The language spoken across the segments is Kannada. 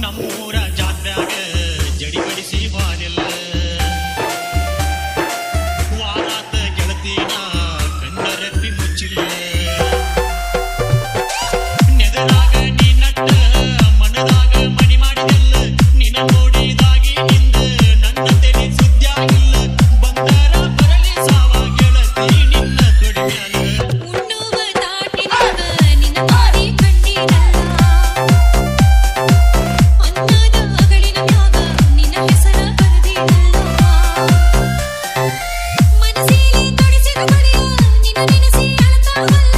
ನಮ್ಮೂರ ಜಾತ್ರ್ಯಾಗ ಜಡಿಬಡಿಸಿ ಬಾರಿಲ್ಲ ವಾರಾತ ಗೆಳತಿನ ಕಣ್ಣರೆಪ್ಪಿ ಮುಚ್ಚಿಲ್ಲ ನೆದರಾಗ ನೀ ನಟ್ಟ ಮನದಾಗ ಮಣಿ ಮಾಡಿದೆಲ್ಲ ನಿನ ನೋಡಿದಾಗಿ ನಿಂದ ನನ್ನ ತೆಲಿ ಸುದ್ಯಾಗಿಲ್ಲ ಬಂದರ ಬರಲಿ ಸಾವ ಗೆಳತಿ ನಿನ್ನ ತೊಡಿಮ್ಯಾಲ ಉಣ್ಣುವ ತಾಟಿನಾಗ ನಿನ್ನ ಮಾರಿ ಕಂಡಿರಲ್ಲ ಅನ್ನದ ಅಗಳಿನ ಮ್ಯಾಗ ನಿನ್ನ ಹೆಸರ ಬರೆದಿರಲ್ಲ ಮನಸ್ಸಿಲಿ ತೊಡಿಸಿದ ಬಳಿಯ ನಿನ್ನ ನೆನೆಸಿ ಅಳತಾವಲ್ಲ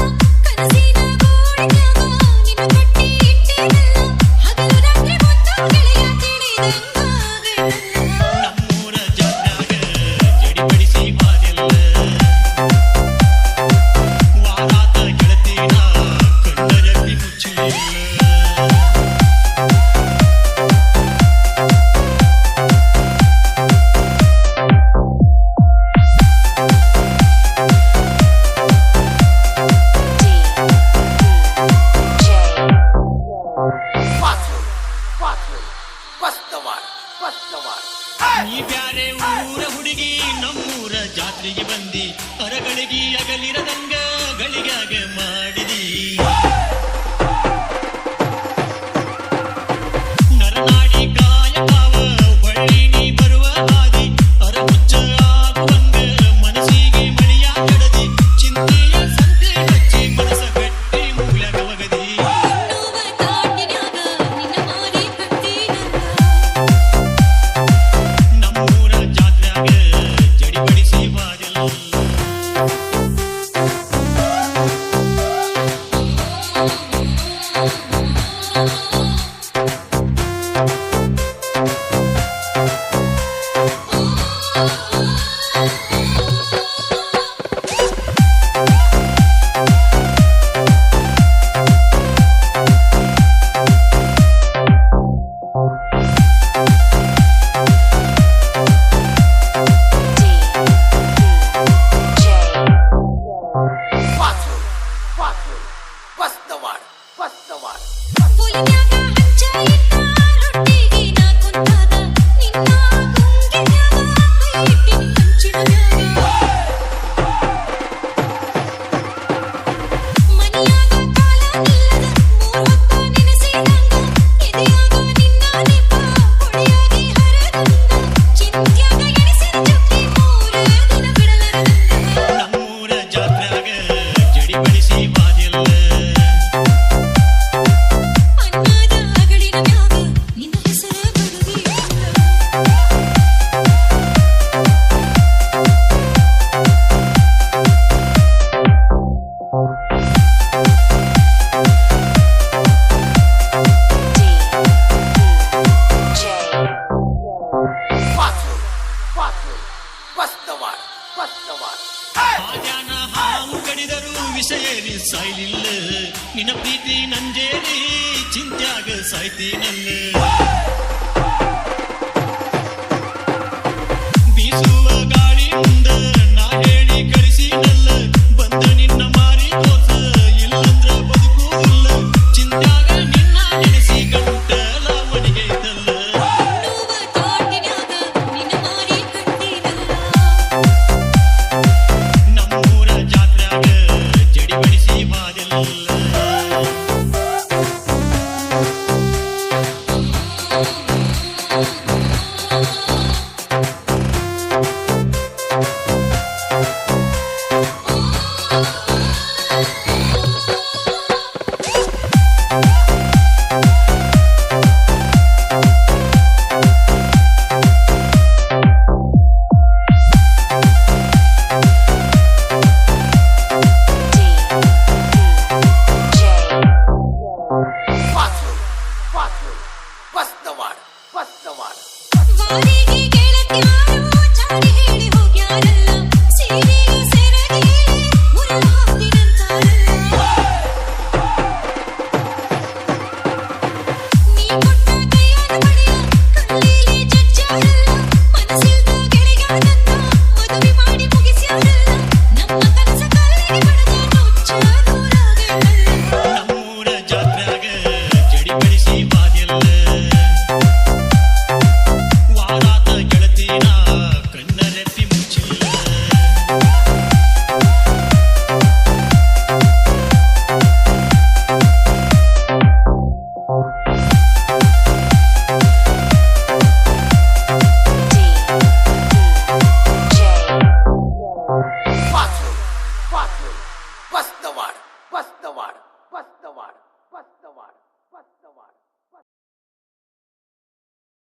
ಕನಸಿನ ಗೋಡಿನ್ಯಾಗ ನಿನ್ನ ಕಟ್ಟಿ ಇಟ್ಟಿರಲ್ಲ ಹಗಲು ರಾತ್ರಿ ಒಂದು ಗೆಳೆಯ ತಿಳಿದಂಗಾಗಲ್ಲ ನಮ್ಮೂರ ಜಾತ್ರ್ಯಾಗ ಜಡಿಬಡಿಸಿ ಬಾರಿಲ್ಲ ವಾರಾತ ಗೆಳತಿನ ಕಣ್ಣರೆಪ್ಪಿ ಮುಚ್ಚಿಲ್ಲ ನೀ ಬ್ಯಾರೆ ಊರ ಹುಡುಗಿ ನಮ್ಮೂರ ಜಾತ್ರೆಗೆ ಬಂದಿ ಅರಗಳಿಗೆ ಅಗಲಿರದಂಗ ಗಳಿಗಾಗ ಮಾಡಿದಿ ನರನಾಡಿ ಕಾಯಕಾವ ಬಳ್ಳಿ ನೀ ಬರುವ ಹಾದಿ ಅರಮುಚ್ಚ ಆಗುವಂಗ ಮನಸ್ಸಿಗೆ ಮಳಿಯ ಕಡದಿ ಚಿಂತೆಯ ಸಂತೆ ಹಚ್ಚಿ ಮನಸ ಗಟ್ಟಿ ಮೂಲ್ಯಾಗ ಒಗದಿ ಉಣ್ಣುವ ತಾಟಿನ್ಯಾಗ ನಿನ್ನ ಮಾರಿ ಕಂಡಿರಲ್ಲ ನಮ್ಮೂರ ಜಾತ್ರ್ಯಾಗ ಜಡಿಬಡಿಸಿ ಬಾರಿಲ್ಲ ಒಲಿನ್ಯಾಗ ಹಚ್ಚ ಇಟ್ಟ ರೊಟ್ಟಿಗೆ ನಾ ಕುಂತಾಗ ನಿನ್ನ ಗುಂಗಿನ್ಯಾಗ ಕೈ ಇಟ್ಟಿನಿ ಹಂಚಿನನ್ಯಾಗ ಮನಿಯಾಗ ಕಾಲ ನಿಲ್ಲದ ಮೂರೊತ್ತ ನೆನೆಸಿದಂಗ ಎದೆಯಾಗ ನಿನ್ನ ನೆಪ ಹೊಳೆಯಾಗಿ ಹರದಂಗ ಚಿಂತ್ಯಾಗ ಎಣಿಸಿದ ಚುಕ್ಕಿ ಮೂರ ದಿನ ಬಿಡಲಾರದಂಗ ನಮ್ಮೂರ ಜಾತ್ರ್ಯಾಗ ಜಡಿಬಡಿಸಿ ಬಾರಿಲ್ಲ ಅನ್ನದ ಅಗಳಿನ ಮ್ಯಾಗ ನಿನ್ನ ಹೆಸರ ಬರೆದಿರಲ್ಲ ಹಾದ್ಯಾನ ಹಾವು ಕಡಿದರೂ ವಿಷಯೇರಿ ಸಾಯ್ಲಿಲ್ಲ ನಿನ್ನ ಪ್ರೀತಿ ನಂಜೇರಿ ಚಿಂತ್ಯಾಗ ಸಾಯ್ತೀನಲ್ಲ ಬೀಸುವ ಗಾಳಿ ಮುಂದ ನಾ ಹೇಳಿ ಕಳಿಸಿನಲ್ಲ ಬಂದ ನಿನ್ನ ಮಾರಿ ತೋರ್ಸ ಇಲ್ಲಂದ್ರ ಬದುಕುವುದಿಲ್ಲ ಚಿಂತ್ಯಾಗ ನಿನ್ನ ನೆನೆಸಿ ಗಂಟಲ ಒಣಗೈತಲ್ಲ ಉಣ್ಣುವ ತಾಟಿನ್ಯಾಗ ನಿನ್ನ ಮಾರಿ ಕಂಡಿರಲ್ಲ ನಮ್ಮೂರ ಜಾತ್ರ್ಯಾಗ ಜಡಿಬಡಿಸಿ ಬಾರಿಲ್ಲ ವಾರಿಗೆ ಗೆಳತ್ಯ